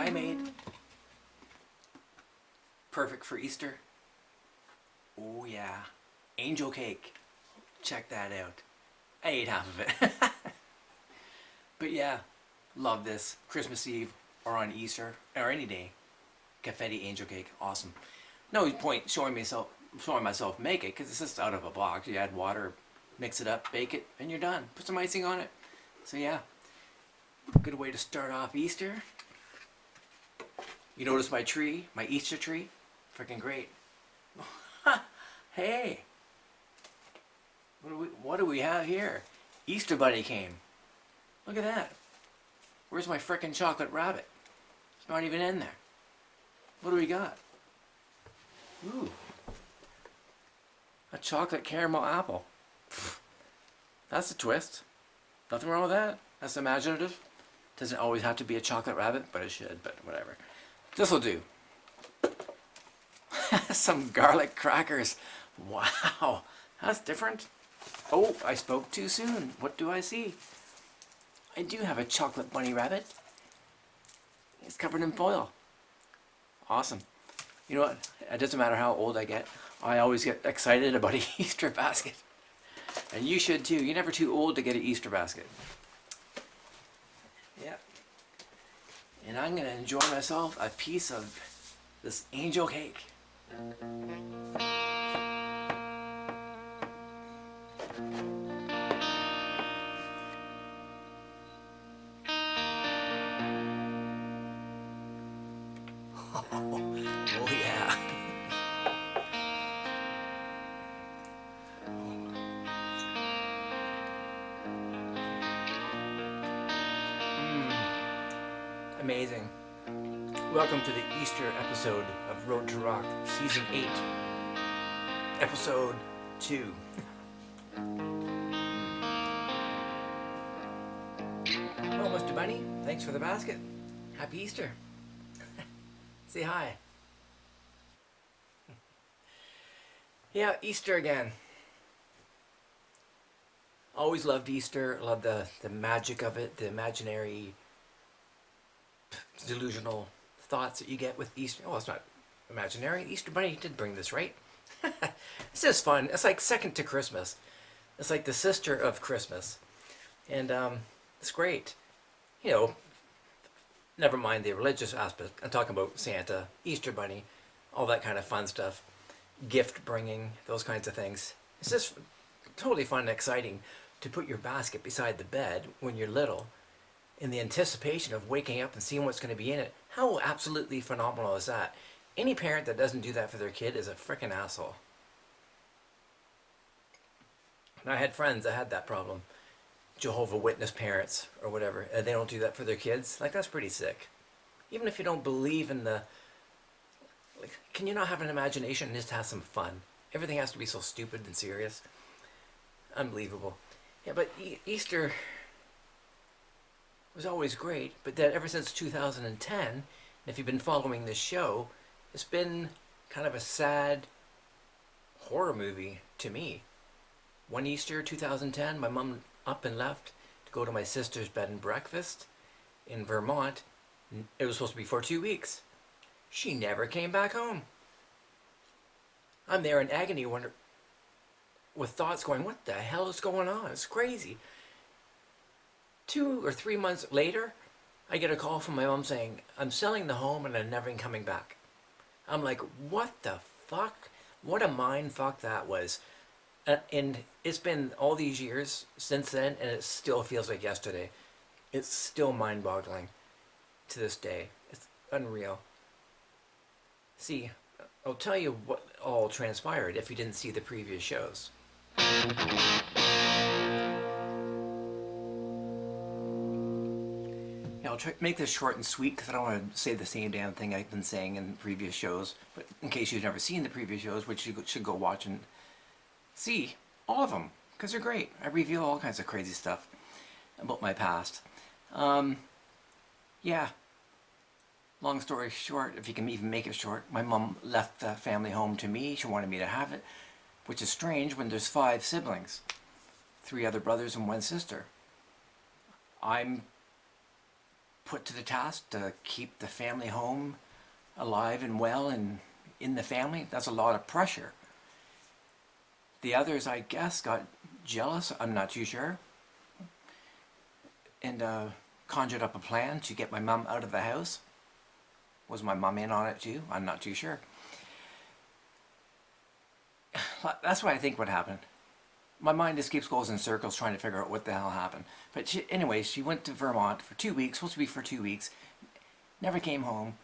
I made. Perfect for Easter. Oh yeah, angel cake. Check that out. I ate half of it. But yeah, love this. Christmas Eve or on Easter or any day. Confetti angel cake, awesome. No point showing myself make it because it's just out of a box. You add water, mix it up, bake it, and you're done. Put some icing on it. So yeah, good way to start off Easter. You notice my tree, my Easter tree? Freaking great. Hey, what do we have here? Easter Bunny came. Look at that. Where's my frickin' chocolate rabbit? It's not even in there. What do we got? Ooh. A chocolate caramel apple. That's a twist. Nothing wrong with that. That's imaginative. Doesn't always have to be a chocolate rabbit, but it should, but whatever. This'll do. Some garlic crackers. Wow. That's different. Oh, I spoke too soon. What do I see? I do have a chocolate bunny rabbit. It's covered in foil. Awesome. You know what? It doesn't matter how old I get. I always get excited about an Easter basket. And you should too. You're never too old to get an Easter basket. Yeah. And I'm going to enjoy myself a piece of this angel cake. Oh yeah. Amazing. Welcome to the Easter episode of Road to Rock, Season 8, Episode 2. Well, Mr. Bunny, thanks for the basket. Happy Easter. Say hi. Yeah, Easter again. Always loved Easter. Love the magic of it, the imaginary, delusional thoughts that you get with Easter. Oh, it's not imaginary. Easter Bunny did bring this, right? It's just fun. It's like second to Christmas. It's like the sister of Christmas. And it's great. You know, never mind the religious aspect. I'm talking about Santa, Easter Bunny, all that kind of fun stuff. Gift bringing, those kinds of things. It's just totally fun and exciting to put your basket beside the bed when you're little in the anticipation of waking up and seeing what's going to be in it. How absolutely phenomenal is that? Any parent that doesn't do that for their kid is a frickin' asshole. And I had friends that had that problem. Jehovah's Witness parents or whatever. And they don't do that for their kids. Like, that's pretty sick. Even if you don't believe in the... Like, can you not have an imagination and just have some fun? Everything has to be so stupid and serious. Unbelievable. Yeah, but Easter was always great, but then ever since 2010, and if you've been following this show, it's been kind of a sad horror movie to me. One Easter, 2010, my mom up and left to go to my sister's bed and breakfast in Vermont. It was supposed to be for 2 weeks. She never came back home. I'm there in agony, with thoughts going, what the hell is going on? It's crazy. 2 or 3 months later, I get a call from my mom saying, I'm selling the home and I'm never coming back. I'm like, what the fuck? What a mind fuck that was. And it's been all these years since then, and it still feels like yesterday. It's still mind-boggling to this day. It's unreal. See, I'll tell you what all transpired if you didn't see the previous shows. Yeah, I'll try to make this short and sweet because I don't want to say the same damn thing I've been saying in previous shows. But in case you've never seen the previous shows, which you should go watch and see all of them because they're great. I reveal all kinds of crazy stuff about my past. Yeah. Long story short, if you can even make it short, my mom left the family home to me. She wanted me to have it, which is strange when there's 5 siblings, 3 other brothers and 1 sister. I'm put to the task to keep the family home alive and well and in the family. That's a lot of pressure. The others, I guess, got jealous. I'm not too sure. And conjured up a plan to get my mom out of the house. Was my mom in on it too? I'm not too sure. That's what I think would happen. My mind just keeps going in circles trying to figure out what the hell happened. But anyway, she went to Vermont for 2 weeks, supposed to be for 2 weeks. Never came home.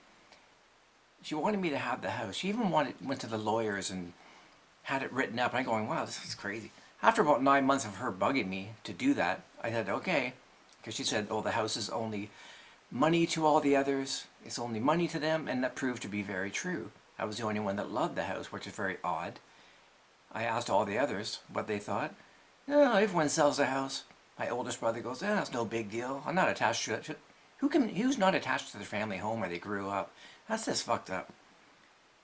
She wanted me to have the house. She even went to the lawyers and had it written up. And I'm going, wow, this is crazy. After about 9 months of her bugging me to do that, I said, okay. Because she said, oh, the house is only money to all the others. It's only money to them. And that proved to be very true. I was the only one that loved the house, which is very odd. I asked all the others what they thought. No, everyone sells a house. My oldest brother goes, it's no big deal. I'm not attached to it. Who's not attached to their family home where they grew up? That's just fucked up.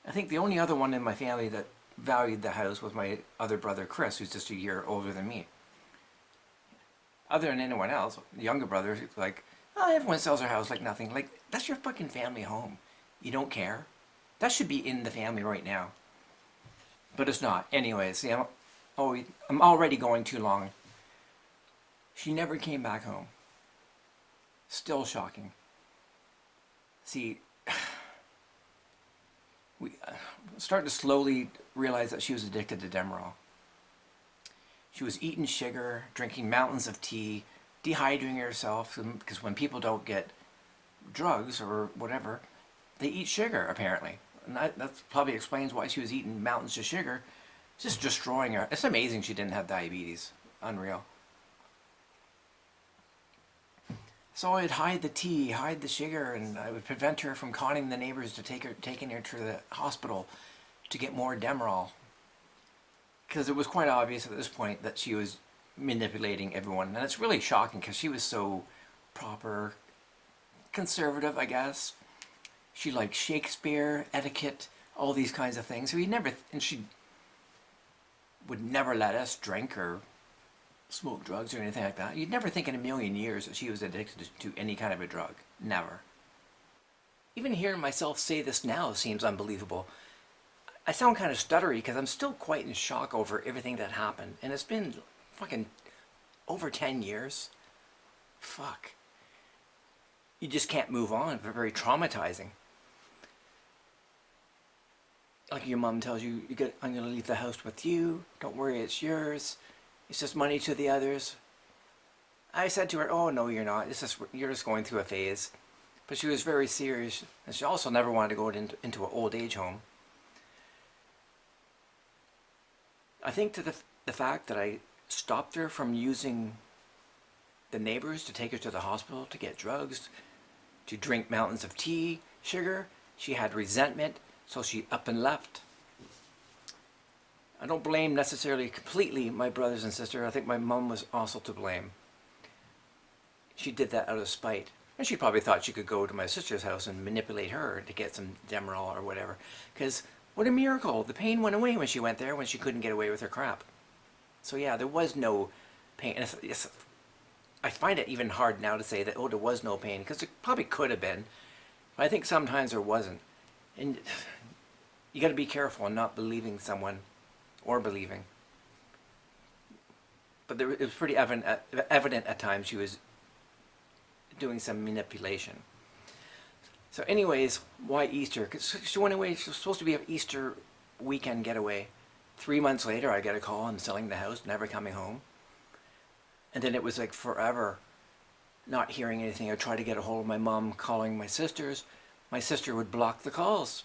I think the only other one in my family that valued the house was my other brother Chris, who's just a year older than me. Other than anyone else, the younger brother, like, everyone sells their house like nothing. Like, that's your fucking family home. You don't care. That should be in the family right now. But it's not. Anyways, see, I'm already going too long. She never came back home. Still shocking. See, we started to slowly realize that she was addicted to Demerol. She was eating sugar, drinking mountains of tea, dehydrating herself, because when people don't get drugs or whatever, they eat sugar, apparently. And that probably explains why she was eating mountains of sugar, just destroying her. It's amazing she didn't have diabetes. Unreal. So I'd hide the tea, hide the sugar, and I would prevent her from conning the neighbors to taking her to the hospital to get more Demerol. Because it was quite obvious at this point that she was manipulating everyone. And it's really shocking because she was so proper, conservative, I guess. She liked Shakespeare, etiquette, all these kinds of things. So she would never let us drink or smoke drugs or anything like that. You'd never think in a million years that she was addicted to any kind of a drug. Never. Even hearing myself say this now seems unbelievable. I sound kind of stuttery because I'm still quite in shock over everything that happened. And it's been fucking over 10 years. Fuck. You just can't move on. They're very traumatizing. Like your mom tells you, I'm going to leave the house with you. Don't worry, it's yours. It's just money to the others. I said to her, oh, no, you're not. You're just going through a phase. But she was very serious. And she also never wanted to go into an old age home. I think to the fact that I stopped her from using the neighbors to take her to the hospital to get drugs, to drink mountains of tea, sugar, she had resentment. So she up and left. I don't blame necessarily completely my brothers and sister. I think my mom was also to blame. She did that out of spite. And she probably thought she could go to my sister's house and manipulate her to get some Demerol or whatever. Because what a miracle. The pain went away when she went there, when she couldn't get away with her crap. So yeah, there was no pain. And I find it even hard now to say that, there was no pain. Because it probably could have been. But I think sometimes there wasn't. And you got to be careful in not believing someone or believing. But it was pretty evident at times she was doing some manipulation. So anyways, why Easter? Because she went away. She was supposed to be an Easter weekend getaway. 3 months later, I get a call on selling the house, never coming home. And then it was like forever not hearing anything. I tried to get a hold of my mom, calling my sisters. My sister would block the calls.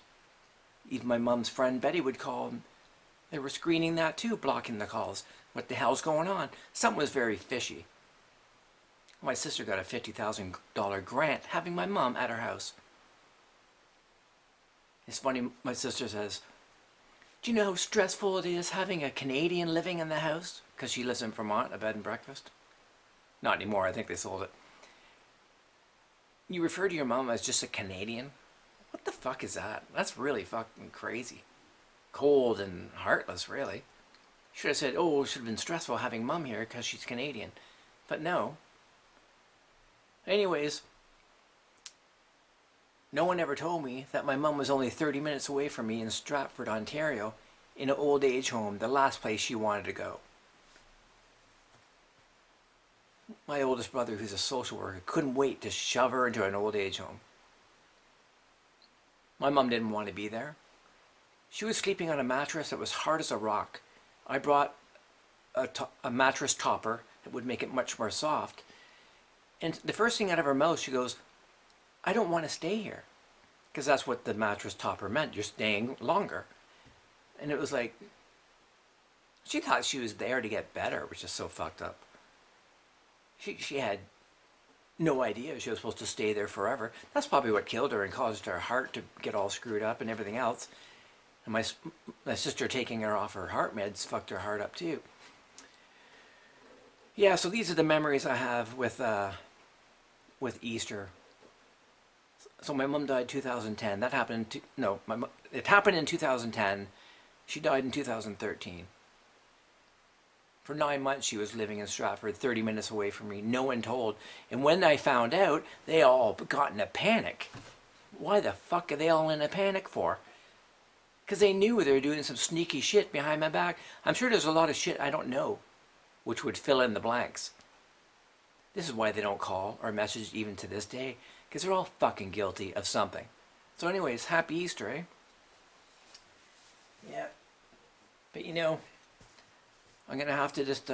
Even my mom's friend Betty would call. They were screening that too, blocking the calls. What the hell's going on? Something was very fishy. My sister got a $50,000 grant having my mom at her house. It's funny, my sister says, do you know how stressful it is having a Canadian living in the house? Because she lives in Vermont, a bed and breakfast. Not anymore, I think they sold it. You refer to your mom as just a Canadian? What the fuck is that? That's really fucking crazy. Cold and heartless, really. Should have said, it should have been stressful having mom here because she's Canadian. But no. Anyways, No one ever told me that my mom was only 30 minutes away from me in Stratford, Ontario, in an old age home, the last place she wanted to go. My oldest brother, who's a social worker, couldn't wait to shove her into an old age home. My mom didn't want to be there. She was sleeping on a mattress that was hard as a rock. I brought a mattress topper that would make it much more soft. And the first thing out of her mouth, she goes, "I don't want to stay here." Because that's what the mattress topper meant. You're staying longer. And it was like, she thought she was there to get better, which is so fucked up. She had no idea she was supposed to stay there forever. That's probably what killed her and caused her heart to get all screwed up and everything else. And my sister taking her off her heart meds fucked her heart up too. Yeah, so these are the memories I have with Easter. So my mom died 2010. That happened it happened in 2010. She died in 2013. For 9 months she was living in Stratford, 30 minutes away from me. No one told. And when I found out, they all got in a panic. Why the fuck are they all in a panic for? Because they knew they were doing some sneaky shit behind my back. I'm sure there's a lot of shit I don't know, which would fill in the blanks. This is why they don't call or message even to this day, because they're all fucking guilty of something. So anyways, happy Easter, eh? Yeah. But you know, I'm going to have to just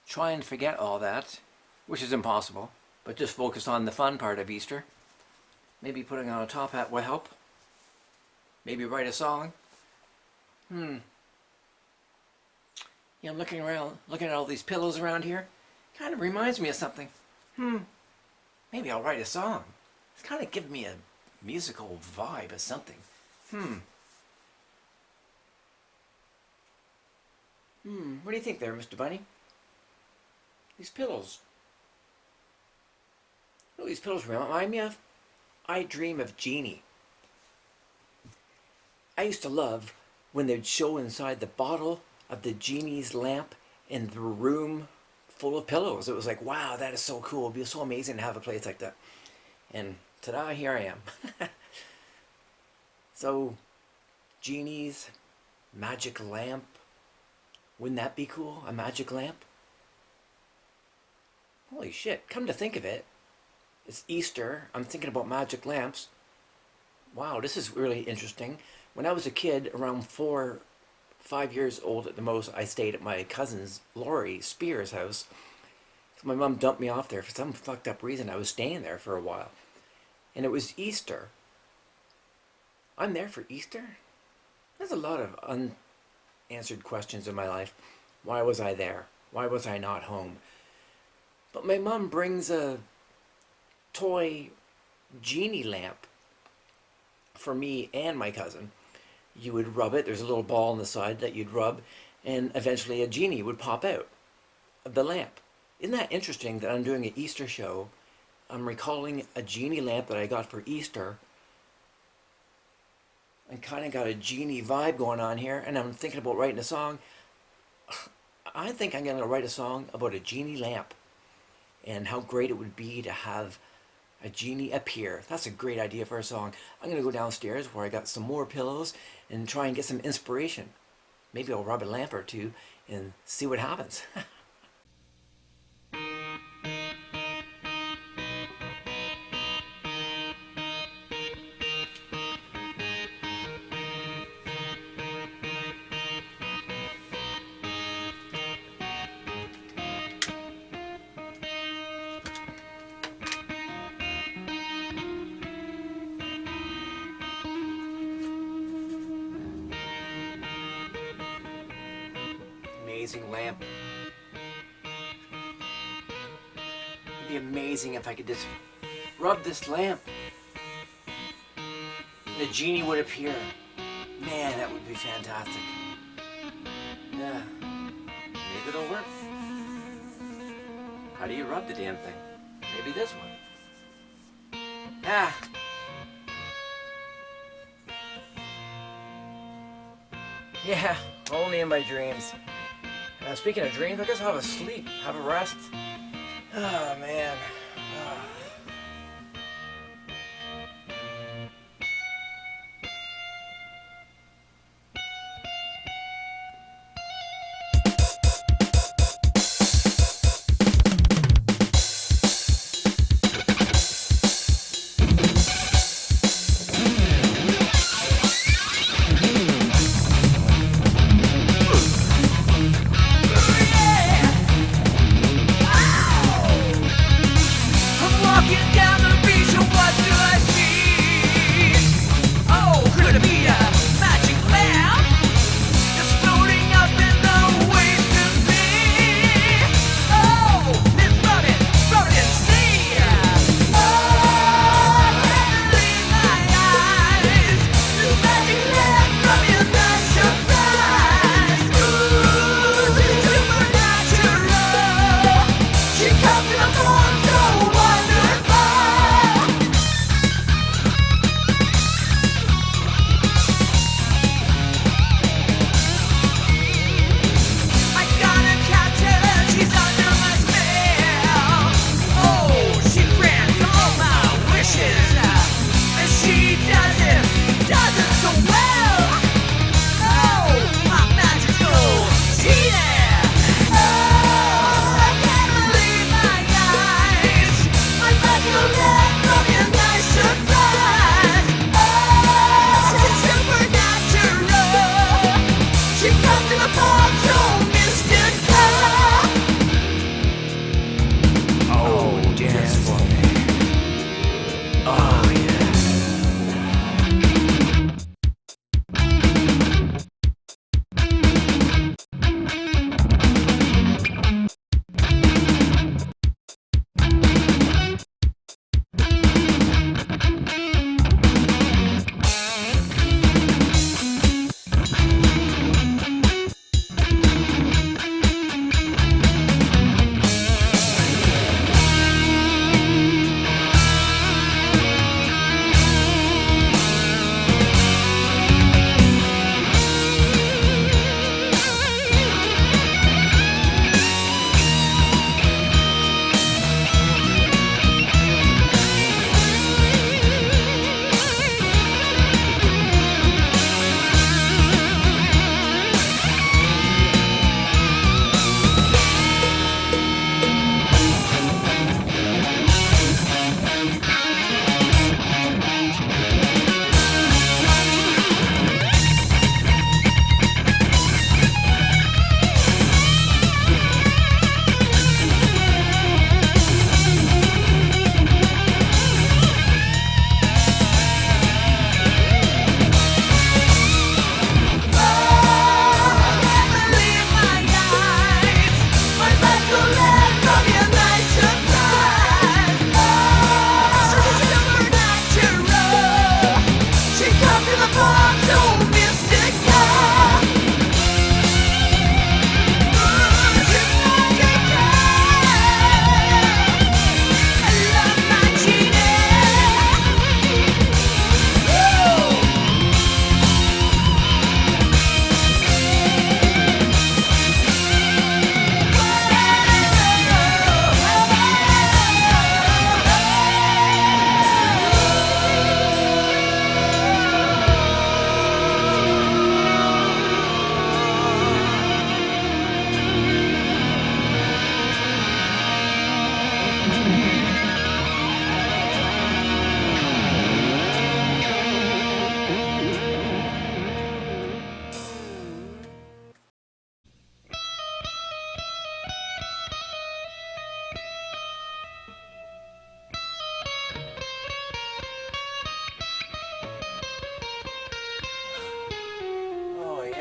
try and forget all that, which is impossible, but just focus on the fun part of Easter. Maybe putting on a top hat will help. Maybe write a song. Yeah, I'm looking around, looking at all these pillows around here. Kind of reminds me of something. Maybe I'll write a song. It's kind of giving me a musical vibe or something. What do you think there, Mr. Bunny? These pillows. What do these pillows remind me of? I dream of Jeannie. I used to love when they'd show inside the bottle of the genie's lamp in the room full of pillows. It was like, wow, that is so cool. It'd be so amazing to have a place like that. And ta-da, here I am. So, genie's magic lamp. Wouldn't that be cool? A magic lamp? Holy shit, come to think of it, it's Easter. I'm thinking about magic lamps. Wow, this is really interesting. When I was a kid, around 4, 5 years old at the most, I stayed at my cousin's, Laurie Spears' house. So my mom dumped me off there for some fucked up reason. I was staying there for a while. And it was Easter. I'm there for Easter? There's a lot of unanswered questions in my life. Why was I there? Why was I not home? But my mom brings a toy genie lamp for me and my cousin. You would rub it. There's a little ball on the side that you'd rub, and eventually a genie would pop out of the lamp. Isn't that interesting that I'm doing an Easter show? I'm recalling a genie lamp that I got for Easter. I kind of got a genie vibe going on here, and I'm thinking about writing a song. I think I'm going to write a song about a genie lamp and how great it would be to have a genie appear. That's a great idea for a song. I'm going to go downstairs where I got some more pillows and try and get some inspiration. Maybe I'll rub a lamp or two and see what happens. Amazing lamp. It'd be amazing if I could just rub this lamp and the genie would appear. Man, that would be fantastic. Yeah. Maybe it'll work. How do you rub the damn thing? Maybe this one. Ah. Yeah, only in my dreams. Speaking of dreams, I guess I'll have a sleep, have a rest. Oh, man.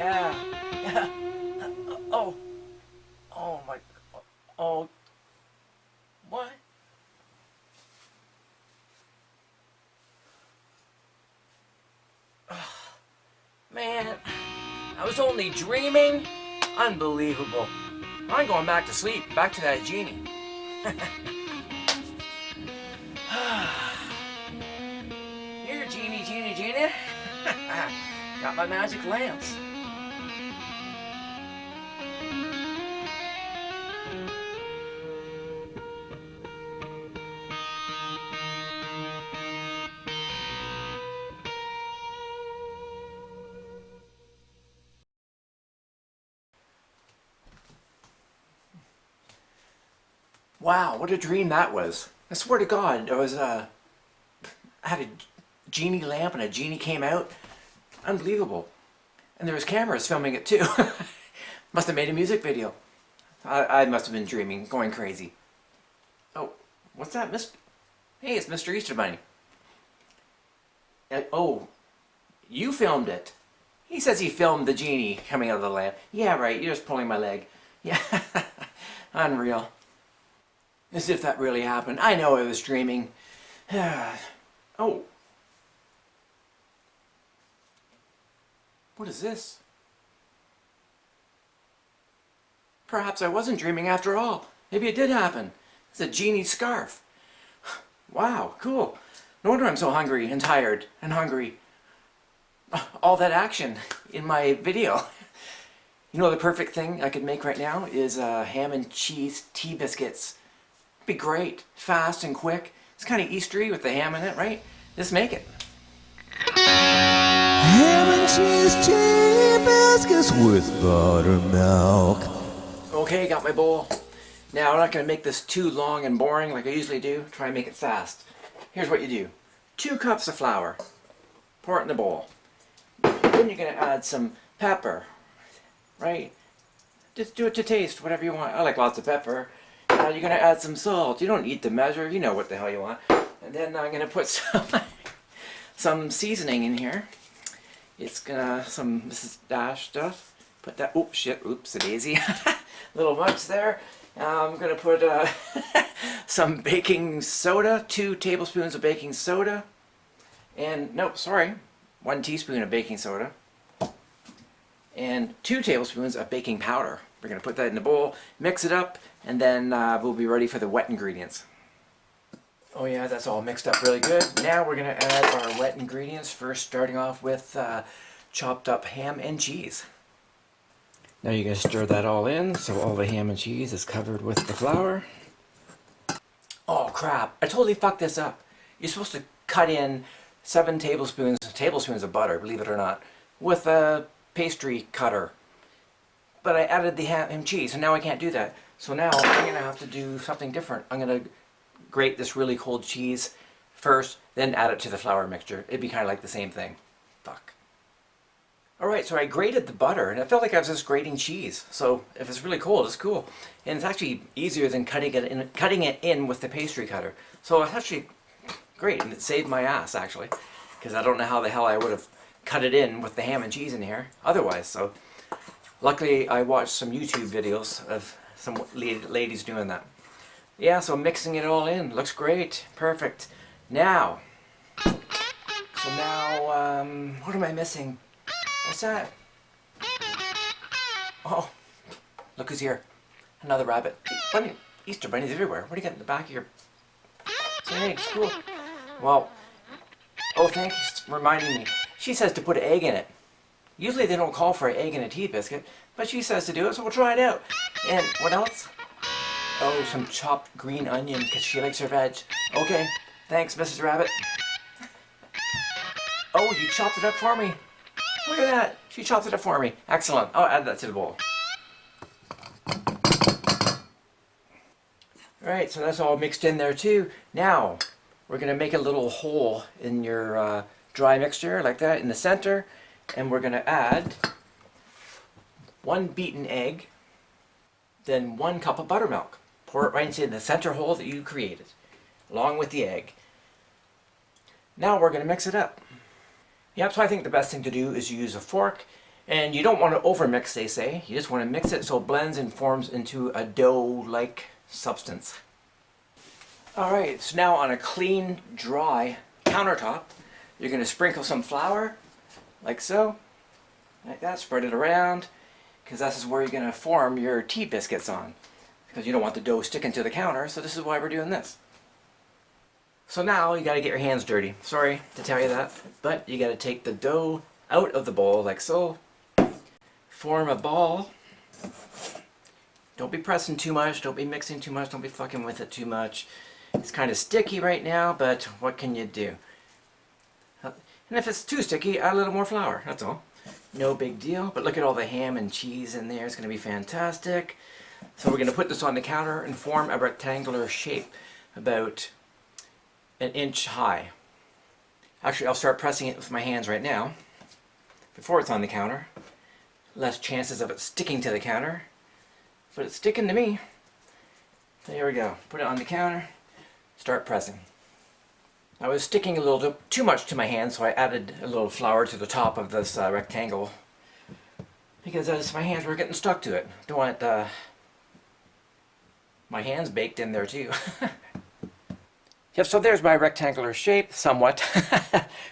Yeah. Yeah. Oh. Oh my. Oh. What? Man, I was only dreaming? Unbelievable. I'm going back to sleep, back to that genie. Here, genie, genie, genie. Got my magic lamps. Wow, what a dream that was. I swear to God, I had a genie lamp and a genie came out. Unbelievable. And there was cameras filming it too. Must have made a music video. I must have been dreaming, going crazy. Oh, what's that, Hey, it's Mr. Easter Bunny. Oh, you filmed it. He says he filmed the genie coming out of the lamp. Yeah, right, you're just pulling my leg. Yeah, unreal. As if that really happened. I know I was dreaming. Oh. What is this? Perhaps I wasn't dreaming after all. Maybe it did happen. It's a genie scarf. Wow, cool. No wonder I'm so hungry and tired and hungry. All that action in my video. You know, the perfect thing I could make right now is ham and cheese tea biscuits. It'd be great. Fast and quick. It's kind of Eastery with the ham in it, right? Just make it. Ham and cheese tea biscuits with buttermilk. Okay, got my bowl. Now, I'm not going to make this too long and boring like I usually do. Try and make it fast. Here's what you do. 2 cups of flour. Pour it in the bowl. Then you're going to add some pepper, right? Just do it to taste, whatever you want. I like lots of pepper. You're going to add some salt. You don't need to measure. You know what the hell you want. And then I'm going to put some seasoning in here. It's some Mrs. Dash stuff. Put that, oops, shit, oops, a daisy. Little much there. I'm going to put some baking soda, 2 tablespoons of baking soda. And, nope, sorry, 1 teaspoon of baking soda. And 2 tablespoons of baking powder. We're going to put that in a bowl, mix it up, and then we'll be ready for the wet ingredients. Oh yeah, that's all mixed up really good. Now we're going to add our wet ingredients, first starting off with chopped up ham and cheese. Now you're going to stir that all in so all the ham and cheese is covered with the flour. Oh crap, I totally fucked this up. You're supposed to cut in 7 tablespoons of butter, believe it or not, with a pastry cutter. But I added the ham and cheese, and now I can't do that. So now I'm going to have to do something different. I'm going to grate this really cold cheese first, then add it to the flour mixture. It'd be kind of like the same thing. Fuck. Alright, so I grated the butter, and it felt like I was just grating cheese. So if it's really cold, it's cool. And it's actually easier than cutting it in with the pastry cutter. So it's actually great, and it saved my ass, actually. Because I don't know how the hell I would have cut it in with the ham and cheese in here otherwise. So luckily I watched some YouTube videos of some ladies doing that. Yeah, so mixing it all in. Looks great. Perfect. Now, what am I missing? What's that? Oh, look who's here. Another rabbit. Bunny, Easter bunnies everywhere. What do you got in the back of your... Some eggs, cool. Well, oh, thanks for reminding me. She says to put an egg in it. Usually they don't call for an egg in a tea biscuit, but she says to do it, so we'll try it out. And what else? Oh, some chopped green onion, because she likes her veg. Okay, thanks, Mrs. Rabbit. Oh, you chopped it up for me. Look at that. She chopped it up for me. Excellent. I'll add that to the bowl. Alright, so that's all mixed in there too. Now, we're going to make a little hole in your dry mixture, like that, in the center. And we're going to add 1 beaten egg, then 1 cup of buttermilk. Pour it right into the center hole that you created, along with the egg. Now we're going to mix it up. Yep, so I think the best thing to do is use a fork And you don't want to overmix, they say. You just want to mix it so it blends and forms into a dough-like substance. Alright, so now on a clean, dry countertop, you're going to sprinkle some flour, like so. Like that, spread it around, because this is where you're going to form your tea biscuits on. Because you don't want the dough sticking to the counter, so this is why we're doing this. So now you got to get your hands dirty. Sorry to tell you that, but you got to take the dough out of the bowl, like so. Form a ball. Don't be pressing too much, don't be mixing too much, don't be fucking with it too much. It's kind of sticky right now, but what can you do? And if it's too sticky, add a little more flour, that's all. No big deal, but look at all the ham and cheese in there, it's going to be fantastic. So we're going to put this on the counter and form a rectangular shape about an inch high. Actually, I'll start pressing it with my hands right now, before it's on the counter. Less chances of it sticking to the counter, but it's sticking to me. So here we go. Put it on the counter, start pressing. I was sticking a little too much to my hand, so I added a little flour to the top of this rectangle, because as my hands were getting stuck to it. Don't want my hands baked in there too. Yep, so there's my rectangular shape, somewhat.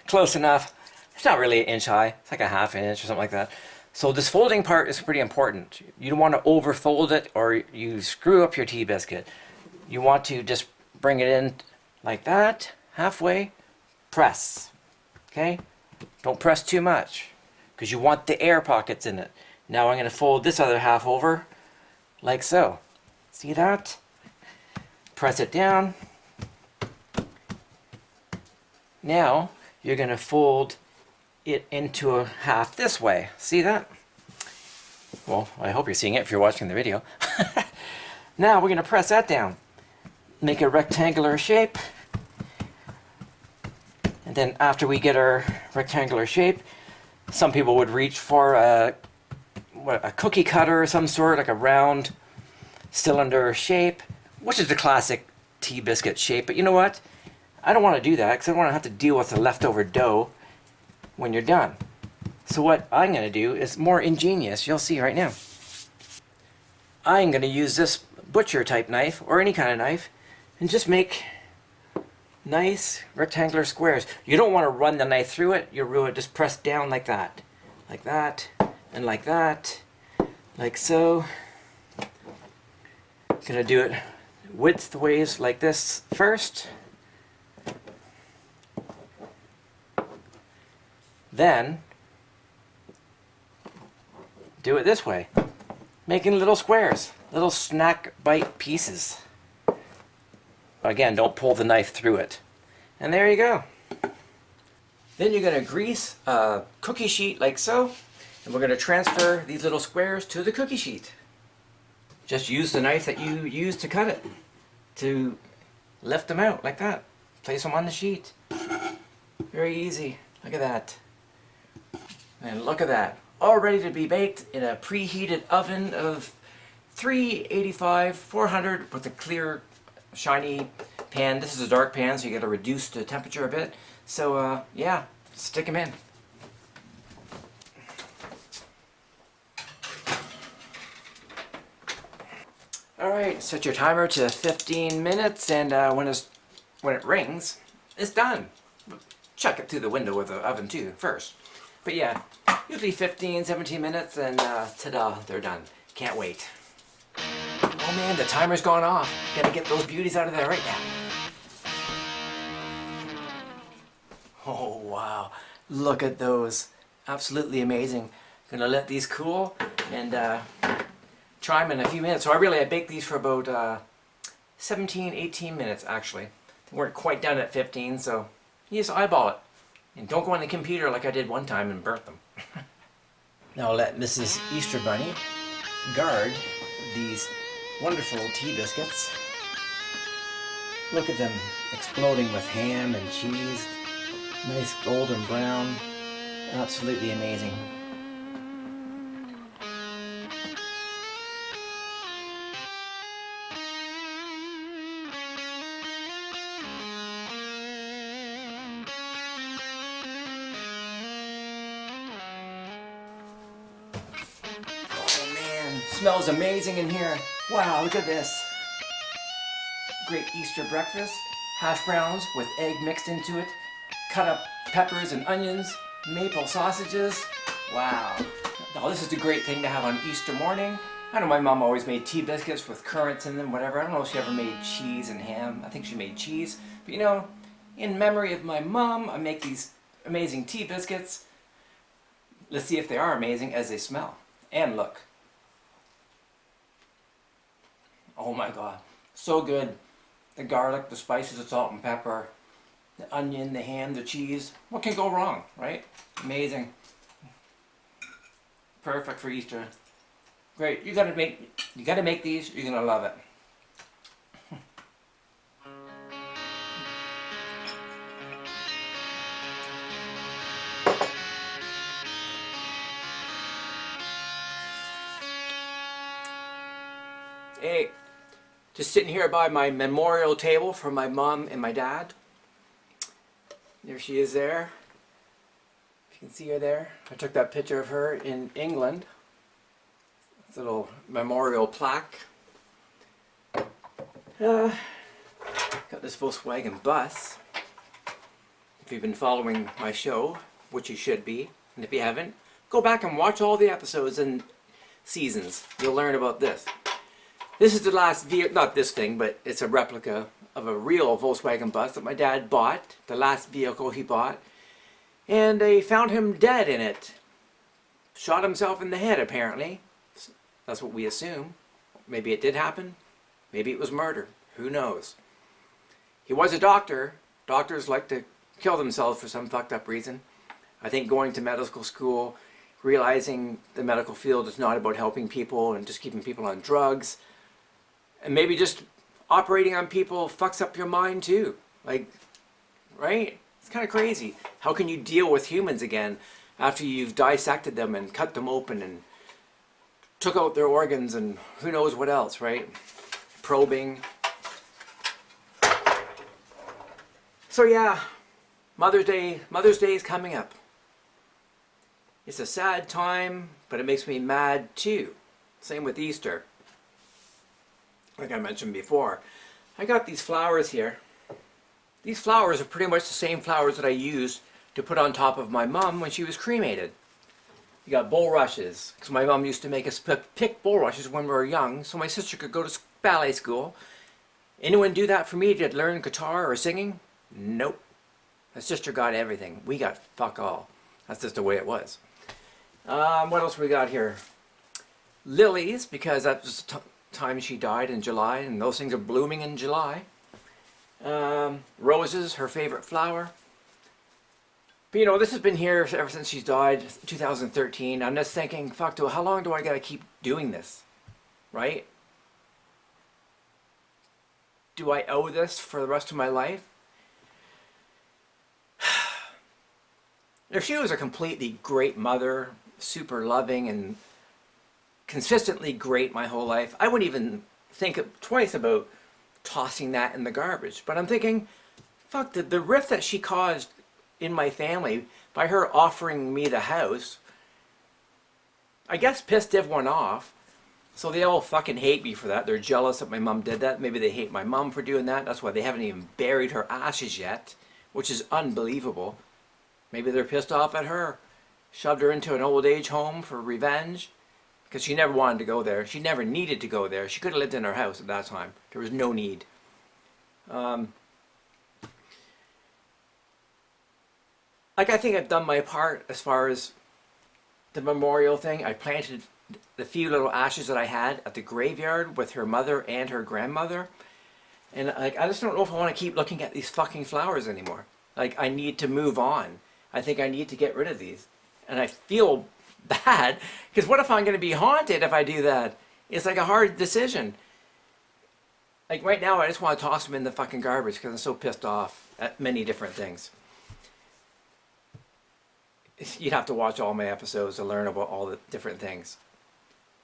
Close enough. It's not really an inch high, it's like a ½ inch or something like that. So this folding part is pretty important. You don't want to overfold it or you screw up your tea biscuit. You want to just bring it in like that, halfway, press. Okay? Don't press too much because you want the air pockets in it. Now I'm going to fold this other half over like so. See that? Press it down. Now you're going to fold it into a half this way. See that? Well, I hope you're seeing it if you're watching the video. Now we're going to press that down. Make a rectangular shape. And then after we get our rectangular shape, some people would reach for a cookie cutter of some sort, like a round cylinder shape, which is the classic tea biscuit shape. But you know what? I don't want to do that because I don't want to have to deal with the leftover dough when you're done. So what I'm going to do is more ingenious. You'll see right now. I'm going to use this butcher type knife or any kind of knife and just make nice rectangular squares. You don't want to run the knife through it. You'll ruin it. Just press down like that, and like that, like so. Gonna do it widthways like this first. Then do it this way, making little squares, little snack bite pieces. But again, don't pull the knife through it. And there you go. Then you're going to grease a cookie sheet like so, and we're going to transfer these little squares to the cookie sheet. Just use the knife that you used to cut it to lift them out like that. Place them on the sheet. Very easy. Look at that. And look at that. All ready to be baked in a preheated oven of 385, 400 with a clear, shiny pan. This is a dark pan, so you got to reduce the temperature a bit. So yeah, stick them in. Alright, set your timer to 15 minutes, and when it rings, it's done. Check it through the window of the oven too, first. But yeah, usually 15, 17 minutes, and ta-da, they're done. Can't wait. Oh man, the timer's gone off. Gotta get those beauties out of there right now. Oh wow, look at those. Absolutely amazing. Gonna let these cool and try them in a few minutes. So I baked these for about 17, 18 minutes actually. They weren't quite done at 15, so you just eyeball it. And don't go on the computer like I did one time and burnt them. Now I'll let Mrs. Easter Bunny guard these wonderful tea biscuits. Look at them exploding with ham and cheese. Nice golden brown. Absolutely amazing. Smells amazing in here. Wow, look at this. Great Easter breakfast. Hash browns with egg mixed into it. Cut up peppers and onions. Maple sausages. Wow. Now this is a great thing to have on Easter morning. I know my mom always made tea biscuits with currants in them, whatever. I don't know if she ever made cheese and ham. I think she made cheese. But you know, in memory of my mom, I make these amazing tea biscuits. Let's see if they are amazing as they smell and look. Oh my God, so good. The garlic, the spices, the salt and pepper, the onion, the ham, the cheese. What can go wrong, right? Amazing. Perfect for Easter. Great. You gotta make these. You're gonna love it. Hey, just sitting here by my memorial table for my mom and my dad. There she is there. If you can see her there. I took that picture of her in England. It's a little memorial plaque. Got this Volkswagen bus. If you've been following my show, which you should be, and if you haven't, go back and watch all the episodes and seasons. You'll learn about this. This is the last vehicle, not this thing, but it's a replica of a real Volkswagen bus that my dad bought, the last vehicle he bought, and they found him dead in it. Shot himself in the head, apparently. That's what we assume. Maybe it did happen. Maybe it was murder. Who knows? He was a doctor. Doctors like to kill themselves for some fucked up reason. I think going to medical school, realizing the medical field is not about helping people and just keeping people on drugs, and maybe just operating on people fucks up your mind too. Like, right? It's kind of crazy. How can you deal with humans again after you've dissected them and cut them open and took out their organs and who knows what else, right? Probing. So yeah, Mother's Day is coming up. It's a sad time, but it makes me mad too. Same with Easter. Like I mentioned before, I got these flowers here. These flowers are pretty much the same flowers that I used to put on top of my mom when she was cremated. You got bulrushes, because my mom used to make us pick bulrushes when we were young, so my sister could go to ballet school. Anyone do that for me to learn guitar or singing? Nope. My sister got everything. We got fuck all. That's just the way it was. What else we got here? Lilies, because that was the time she died in July, and those things are blooming in July. Roses, her favorite flower. But you know, this has been here ever since she died, 2013. I'm just thinking, fuck, how long do I gotta keep doing this? Right? Do I owe this for the rest of my life? If she was a completely great mother, super loving and consistently great my whole life, I wouldn't even think twice about tossing that in the garbage. But I'm thinking, fuck, the rift that she caused in my family by her offering me the house, I guess pissed everyone off. So they all fucking hate me for that. They're jealous that my mom did that. Maybe they hate my mom for doing that. That's why they haven't even buried her ashes yet, which is unbelievable. Maybe they're pissed off at her. Shoved her into an old age home for revenge. Because she never wanted to go there. She never needed to go there. She could have lived in her house at that time. There was no need. Like, I think I've done my part as far as the memorial thing. I planted the few little ashes that I had at the graveyard with her mother and her grandmother. And like, I just don't know if I want to keep looking at these fucking flowers anymore. Like, I need to move on. I think I need to get rid of these. And I feel bad, because what if I'm going to be haunted if I do that? It's like a hard decision. Like right now, I just want to toss them in the fucking garbage because I'm so pissed off at many different things. You'd have to watch all my episodes to learn about all the different things.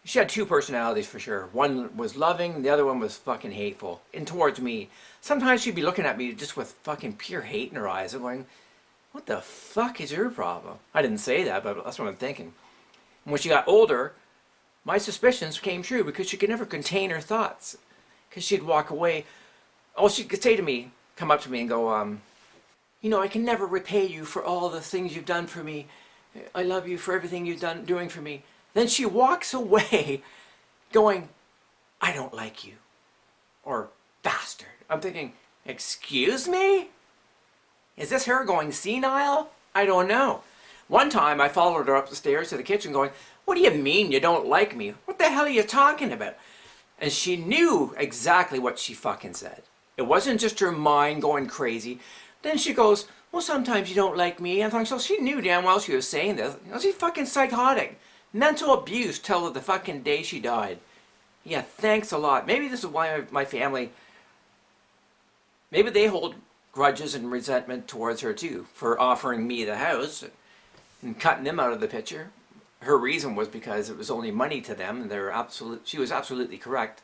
She had two personalities for sure. One was loving, the other one was fucking hateful. And towards me. Sometimes she'd be looking at me just with fucking pure hate in her eyes. I'm going, what the fuck is your problem? I didn't say that, but that's what I'm thinking. And when she got older, my suspicions came true because she could never contain her thoughts. Because she'd walk away. Oh, she could say to me, come up to me and go, you know, I can never repay you for all the things you've done for me. I love you for everything you've done doing for me. Then she walks away going, I don't like you. Or bastard. I'm thinking, excuse me? Is this her going senile? I don't know. One time I followed her up the stairs to the kitchen going, what do you mean you don't like me? What the hell are you talking about? And she knew exactly what she fucking said. It wasn't just her mind going crazy. Then she goes, well, sometimes you don't like me. And so she knew damn well she was saying this. You know, she's fucking psychotic. Mental abuse till the fucking day she died. Yeah, thanks a lot. Maybe this is why my family, maybe they hold grudges and resentment towards her too for offering me the house and cutting them out of the picture. Her reason was because it was only money to them, and she was absolutely correct.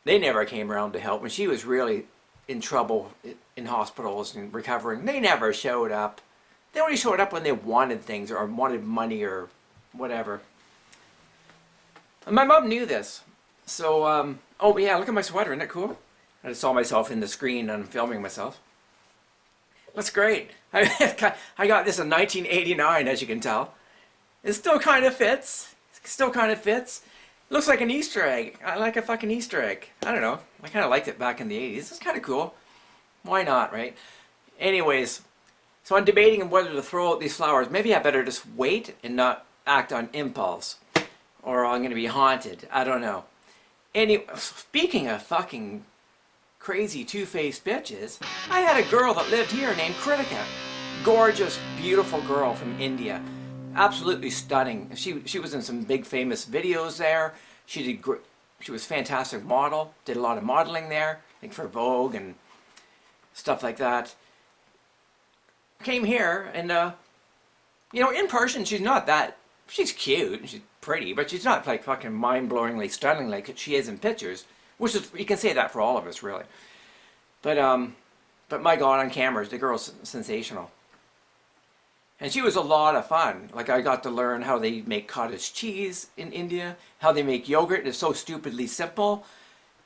They never came around to help when she was really in trouble in hospitals and recovering. They never showed up. They only showed up when they wanted things or wanted money or whatever. And my mom knew this. So, oh yeah, look at my sweater, isn't it cool? I just saw myself in the screen and I'm filming myself. That's great. I got this in 1989, as you can tell. It still kind of fits. Still kind of fits. Looks like an Easter egg. I like a fucking Easter egg. I don't know. I kind of liked it back in the 80s. It's kind of cool. Why not, right? Anyways, so I'm debating whether to throw out these flowers. Maybe I better just wait and not act on impulse. Or I'm going to be haunted. I don't know. Anyway, speaking of fucking crazy two-faced bitches, I had a girl that lived here named Kritika. Gorgeous, beautiful girl from India. Absolutely stunning. She was in some big famous videos there. She was a fantastic model. Did a lot of modeling there, like for Vogue and stuff like that. Came here and you know, in person she's not that. She's cute. She's pretty, but she's not like fucking mind-blowingly stunning like she is in pictures. Which is, you can say that for all of us, really. But my God, on cameras, the girl's sensational. And she was a lot of fun. Like, I got to learn how they make cottage cheese in India, how they make yogurt. It's so stupidly simple.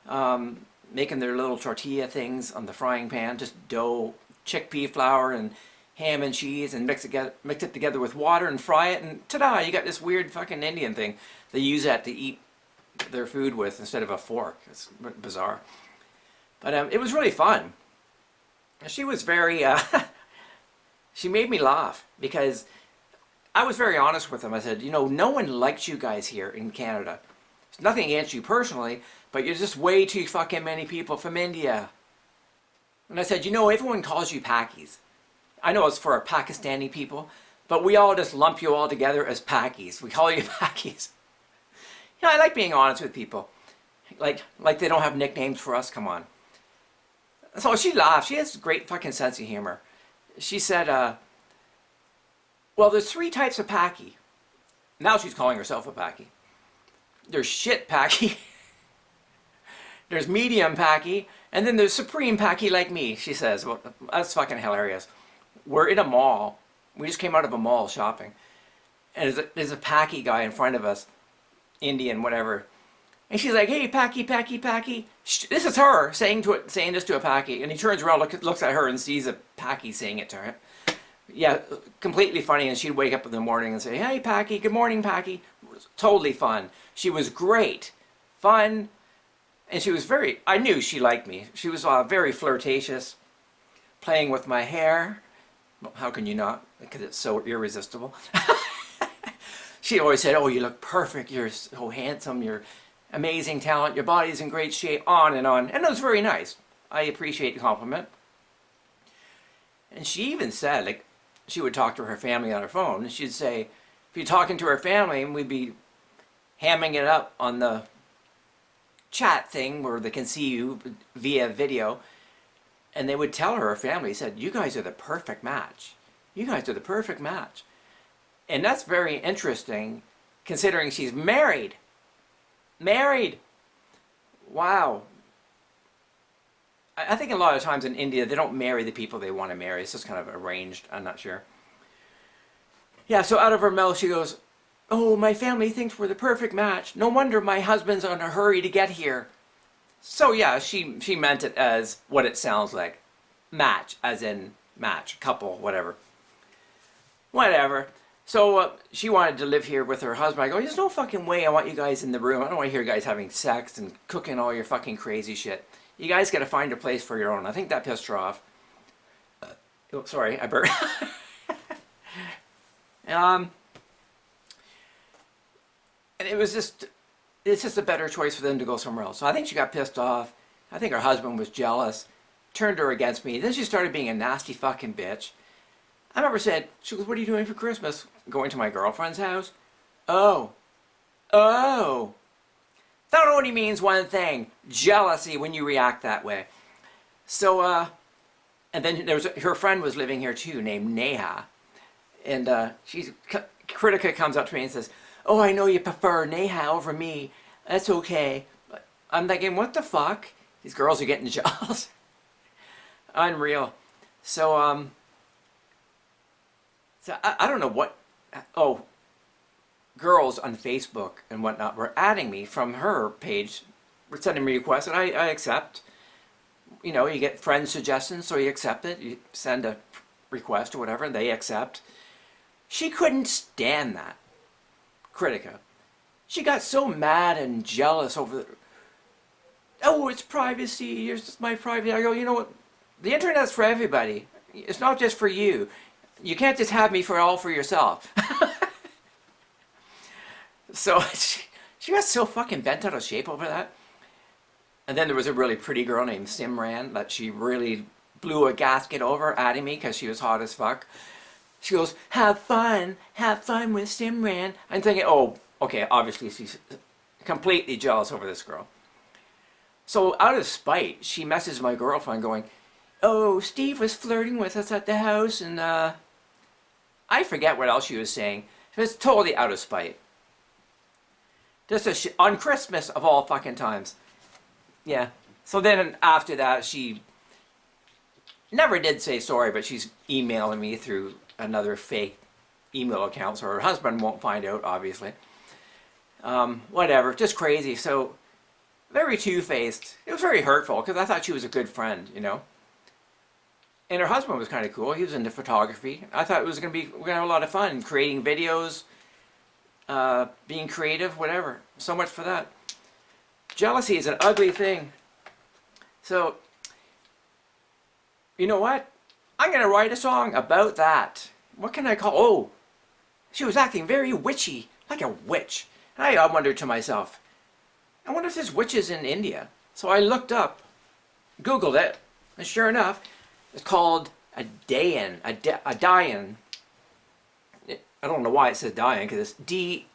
Making their little tortilla things on the frying pan, just dough, chickpea flour, and ham and cheese, and mix it together with water and fry it, and ta-da! You got this weird fucking Indian thing they use that to eat their food with instead of a fork. It's bizarre. But it was really fun. She was very... she made me laugh because I was very honest with them. I said, you know, no one likes you guys here in Canada. It's nothing against you personally, but you're just way too fucking many people from India. And I said, you know, everyone calls you Pakis. I know it's for our Pakistani people, but we all just lump you all together as Pakis. We call you Pakis. You know, I like being honest with people. Like they don't have nicknames for us, come on. So she laughed. She has a great fucking sense of humor. She said, well, there's 3 types of Paki. Now she's calling herself a Paki. There's shit Paki. There's medium Paki. And then there's supreme Paki like me, she says. Well, that's fucking hilarious. We're in a mall. We just came out of a mall shopping. And there's a Paki guy in front of us. Indian, whatever. And she's like, hey, Paki, Paki, Paki. This is her saying this to a Paki. And he turns around, looks at her and sees a Paki saying it to her. Yeah, completely funny. And she'd wake up in the morning and say, hey, Paki, good morning, Paki. Totally fun. She was great. Fun. And she was I knew she liked me. She was very flirtatious. Playing with my hair. Well, how can you not? Because it's so irresistible. She always said, oh, you look perfect. You're so handsome. You're amazing talent. Your body's in great shape. On. And it was very nice. I appreciate the compliment. And she even said, like, she would talk to her family on her phone. And she'd say, if you're talking to her family, and we'd be hamming it up on the chat thing where they can see you via video. And they would tell her family, said, you guys are the perfect match. You guys are the perfect match. And that's very interesting, considering she's married. Married! Wow. I think a lot of times in India, they don't marry the people they want to marry. It's just kind of arranged. I'm not sure. Yeah, so out of her mouth, she goes, Oh, my family thinks we're the perfect match. No wonder my husband's in a hurry to get here. So yeah, she meant it as what it sounds like. Match, as in match, couple, whatever. Whatever. So she wanted to live here with her husband. I go, there's no fucking way I want you guys in the room. I don't want to hear you guys having sex and cooking all your fucking crazy shit. You guys got to find a place for your own. I think that pissed her off. Oh, sorry, I burped. And it's just a better choice for them to go somewhere else. So I think she got pissed off. I think her husband was jealous, turned her against me. Then she started being a nasty fucking bitch. I remember said, she goes, what are you doing for Christmas? Going to my girlfriend's house? Oh. That only means one thing. Jealousy when you react that way. So, and then her friend was living here too, named Neha. And Kritika comes up to me and says, oh, I know you prefer Neha over me. That's okay. But I'm thinking, what the fuck? These girls are getting jealous. Unreal. So, I don't know what... Oh, girls on Facebook and whatnot were adding me from her page. Were sending me requests, and I accept. You know, you get friend suggestions, so you accept it. You send a request or whatever, and they accept. She couldn't stand that. Kritika. She got so mad and jealous over oh, it's privacy, it's just my privacy. I go, you know what? The internet's for everybody. It's not just for you. You can't just have me all for yourself. So she got so fucking bent out of shape over that. And then there was a really pretty girl named Simran that she really blew a gasket over, adding me because she was hot as fuck. She goes, have fun with Simran. I'm thinking, oh, okay, obviously she's completely jealous over this girl. So out of spite, she messaged my girlfriend going, oh, Steve was flirting with us at the house, and I forget what else she was saying. It was totally out of spite. Just on Christmas of all fucking times. Yeah. So then after that, she never did say sorry, but she's emailing me through another fake email account, so her husband won't find out, obviously. Whatever, just crazy. So very two-faced. It was very hurtful because I thought she was a good friend, you know. And her husband was kind of cool. He was into photography. I thought it was we're gonna have a lot of fun creating videos, being creative, whatever. So much for that. Jealousy is an ugly thing. So, you know what? I'm gonna write a song about that. What can I call? Oh, she was acting very witchy, like a witch. And I wondered to myself, I wonder if there's witches in India. So I looked up, Googled it, and sure enough, it's called a Daayan. A Daayan. I don't know why it says Daayan, because it's Daayan.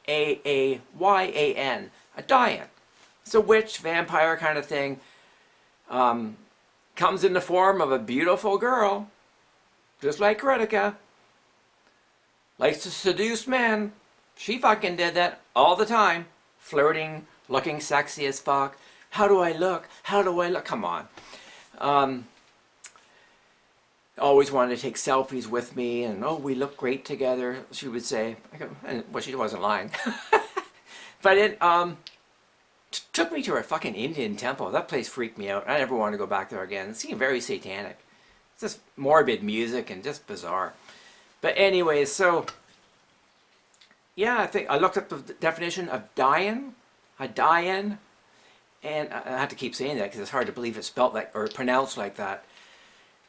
A Daayan. It's a witch, vampire kind of thing. Comes in the form of a beautiful girl, just like Kritika. Likes to seduce men. She fucking did that all the time. Flirting, looking sexy as fuck. How do I look? How do I look? Come on. Always wanted to take selfies with me, and oh, we look great together, she would say. And well, she wasn't lying. But it took me to a fucking Indian temple. That place freaked me out. I never wanted to go back there again. It seemed very satanic. It's just morbid music and just bizarre. But anyways, so yeah, I think I looked up the definition of Daayan, a Daayan, and I have to keep saying that because it's hard to believe it's spelt like or pronounced like that.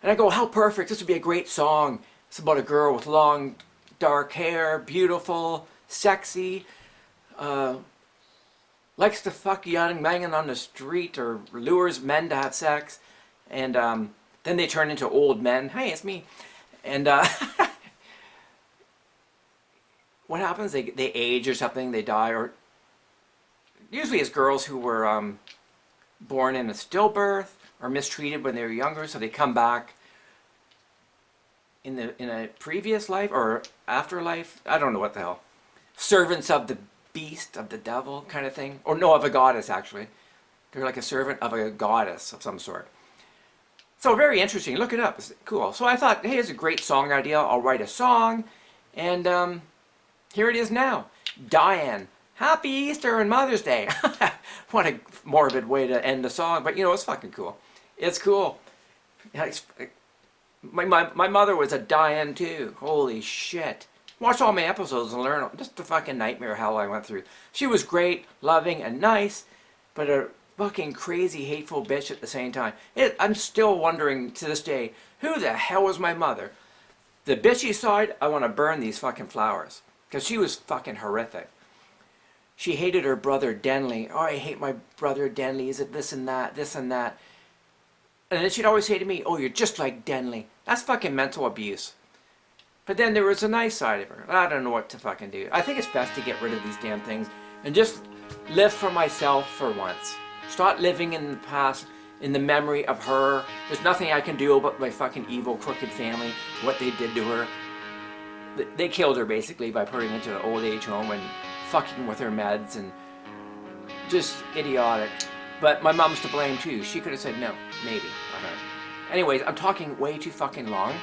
And I go, how perfect! This would be a great song. It's about a girl with long, dark hair, beautiful, sexy, likes to fuck young men on the street or lures men to have sex, and then they turn into old men. Hey, it's me. And what happens? They age or something. They die, or usually it's girls who were born in a stillbirth or mistreated when they were younger, so they come back in a previous life or afterlife. I don't know what the hell. Servants of the beast, of the devil kind of thing. Or no, of a goddess, actually. They're like a servant of a goddess of some sort. So very interesting. Look it up. It's cool. So I thought, hey, it's a great song idea. I'll write a song. And here it is now. Daayan. Happy Easter and Mother's Day. What a morbid way to end the song, but you know, it's fucking cool. It's cool. My mother was a Daayan too. Holy shit. Watch all my episodes and learn just the fucking nightmare hell I went through. She was great, loving, and nice, but a fucking crazy, hateful bitch at the same time. I'm still wondering to this day, who the hell was my mother? The bitchy side, I want to burn these fucking flowers. Because she was fucking horrific. She hated her brother Denley. Oh, I hate my brother Denley. Is it this and that, this and that? And then she'd always say to me, oh, you're just like Denley. That's fucking mental abuse. But then there was a nice side of her. I don't know what to fucking do. I think it's best to get rid of these damn things and just live for myself for once. Start living in the past, in the memory of her. There's nothing I can do about my fucking evil, crooked family, what they did to her. They killed her basically by putting her into an old age home and fucking with her meds and just idiotic. But my mom's to blame too. She could have said no, maybe. I don't know. Anyways, I'm talking way too fucking long.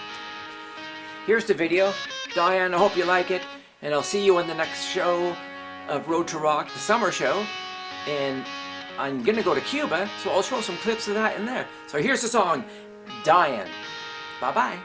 Here's the video. Daayan, I hope you like it. And I'll see you on the next show of Road to Rock, the summer show. And I'm going to go to Cuba, so I'll show some clips of that in there. So here's the song, Daayan. Bye-bye.